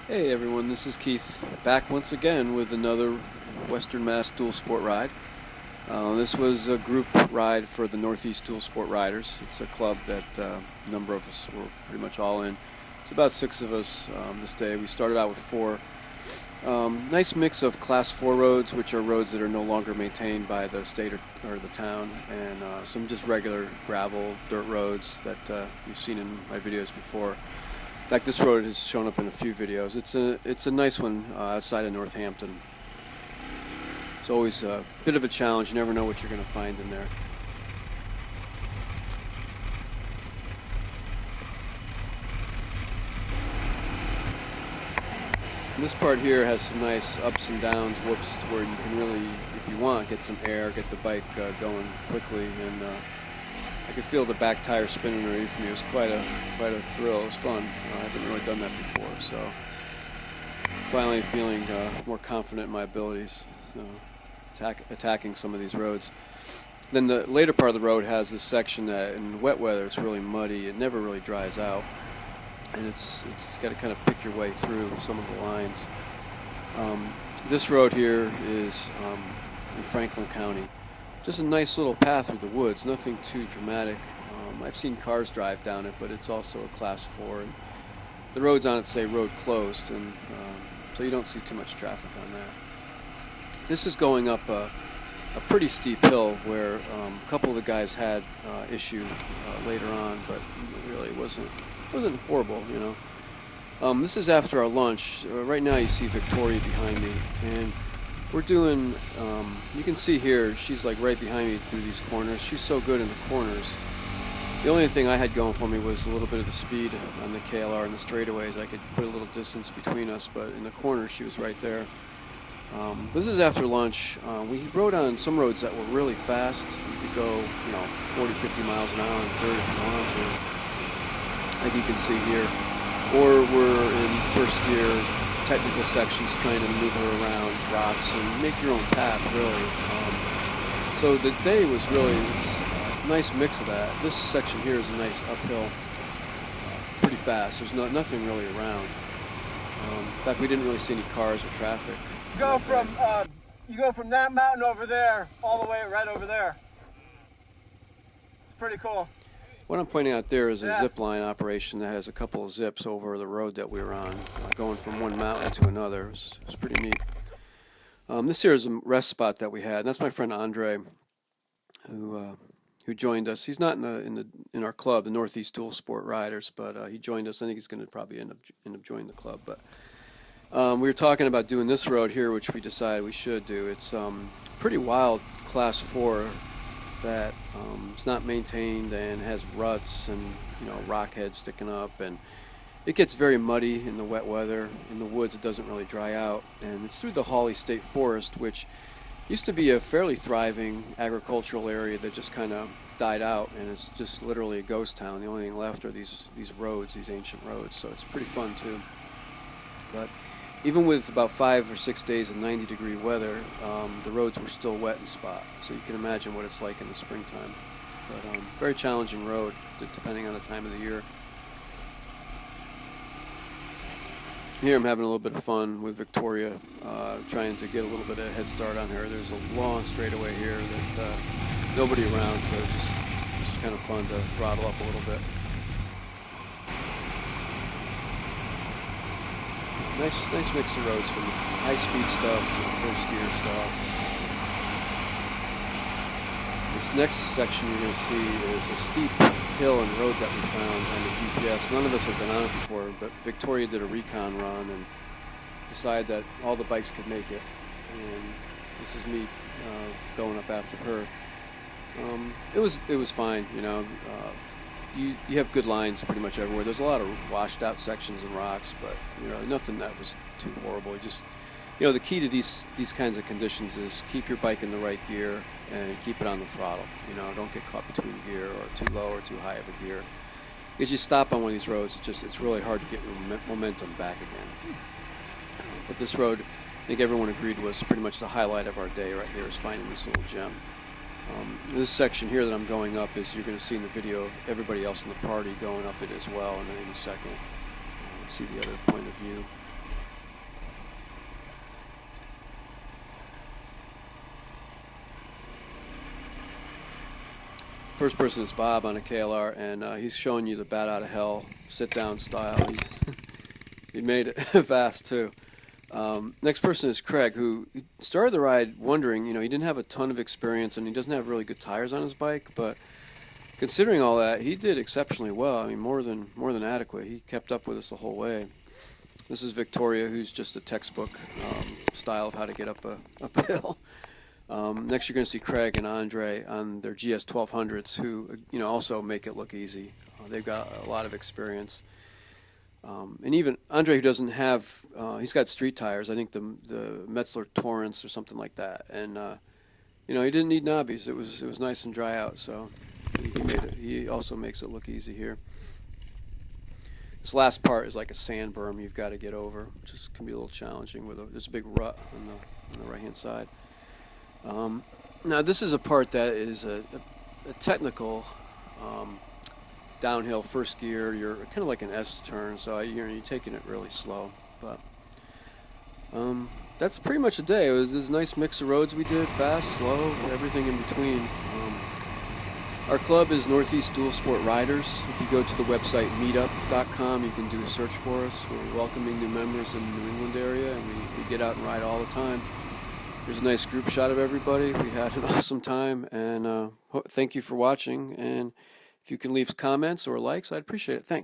Hey everyone, this is Keith, back once again with another Western Mass Dual Sport ride. This was a group ride for the Northeast Dual Sport Riders. It's a club that a number of us were pretty much all in. It's about 6 of us this day. We started out with 4. Nice mix of Class 4 roads, which are roads that are no longer maintained by the state or the town, and some just regular gravel, dirt roads that you've seen in my videos before. In fact, this road has shown up in a few videos. It's a nice one outside of Northampton. It's always a bit of a challenge. You never know what you're going to find in there. And this part here has some nice ups and downs, whoops, where you can really, if you want, get some air, get the bike going quickly, and I could feel the back tire spinning underneath me. It was quite a thrill. It was fun. I haven't really done that before, so finally feeling more confident in my abilities, attacking some of these roads. Then the later part of the road has this section that in wet weather it's really muddy. It never really dries out, and it's got to kind of pick your way through some of the lines. This road here is in Franklin County. Just a nice little path through the woods, nothing too dramatic. I've seen cars drive down it, but it's also a Class 4. And the roads on it say road closed, and so you don't see too much traffic on that. This is going up a pretty steep hill where a couple of the guys had issue later on, but really it wasn't horrible, you know. This is after our lunch. Right now you see Victoria behind me, and we're doing, you can see here, she's like right behind me through these corners. She's so good in the corners. The only thing I had going for me was a little bit of the speed on the KLR and the straightaways. I could put a little distance between us, but in the corners she was right there. This is after lunch. We rode on some roads that were really fast. You could go, 40, 50 miles an hour and 30 if you wanted to, like you can see here. Or we're in first gear, technical sections, trying to maneuver around rocks and make your own path, really. So the day was really a nice mix of that. This section here is a nice uphill, pretty fast. There's nothing really around. In fact, we didn't really see any cars or traffic. You go from that mountain over there all the way right over there. It's pretty cool. What I'm pointing out there is a zip line operation that has a couple of zips over the road that we were on, going from one mountain to another. It was pretty neat. This here is a rest spot that we had, and that's my friend Andre, who joined us. He's not in our club, the Northeast Dual Sport Riders, but he joined us. I think he's going to probably end up joining the club. But we were talking about doing this road here, which we decided we should do. It's pretty wild Class 4 that it's not maintained and has ruts and rock heads sticking up, and it gets very muddy in the wet weather. In the woods it doesn't really dry out, and it's through the Hawley State Forest, which used to be a fairly thriving agricultural area that just kind of died out, and it's just literally a ghost town. The only thing left are these roads, these ancient roads, so it's pretty fun too. But even with about 5 or 6 days of 90-degree weather, the roads were still wet in spot. So you can imagine what it's like in the springtime. But very challenging road, depending on the time of the year. Here I'm having a little bit of fun with Victoria, trying to get a little bit of head start on her. There's a long straightaway here that nobody around, so just kind of fun to throttle up a little bit. Nice mix of roads, from the high-speed stuff to the first gear stuff. This next section you're going to see is a steep hill and road that we found on the GPS. None of us have been on it before, but Victoria did a recon run and decided that all the bikes could make it. And this is me going up after her. It was fine, You have good lines pretty much everywhere. There's a lot of washed out sections and rocks, but nothing that was too horrible. The key to these kinds of conditions is keep your bike in the right gear and keep it on the throttle. Don't get caught between gear or too low or too high of a gear. Because you stop on one of these roads, it's really hard to get your momentum back again. But this road, I think everyone agreed, was pretty much the highlight of our day right here, is finding this little gem. This section here that I'm going up is, you're going to see in the video, everybody else in the party going up it as well, and then in a second see the other point of view. First person is Bob on a KLR, and he's showing you the bat out of hell sit-down style. He made it fast too. Next person is Craig, who started the ride wondering, he didn't have a ton of experience and he doesn't have really good tires on his bike, but considering all that, he did exceptionally well. I mean, more than adequate. He kept up with us the whole way. This is Victoria, who's just a textbook style of how to get up a hill. Next, you're going to see Craig and Andre on their GS 1200s, who also make it look easy. They've got a lot of experience. And even Andre, who doesn't have, he's got street tires. I think the Metzler Torrents or something like that. And he didn't need knobbies. It was nice and dry out, so he made it. He also makes it look easy here. This last part is like a sand berm you've got to get over, which can be a little challenging. There's a big rut on the right-hand side. Now this is a part that is a technical. Downhill first gear, you're kind of like an S turn, so you're taking it really slow. But that's pretty much a day. It was this nice mix of roads we did, fast, slow, everything in between. Our club is Northeast Dual Sport Riders. If you go to the website meetup.com, you can do a search for us. We're welcoming new members in the New England area, and we get out and ride all the time. Here's a nice group shot of everybody. We had an awesome time, and thank you for watching. And if you can leave comments or likes, I'd appreciate it. Thanks.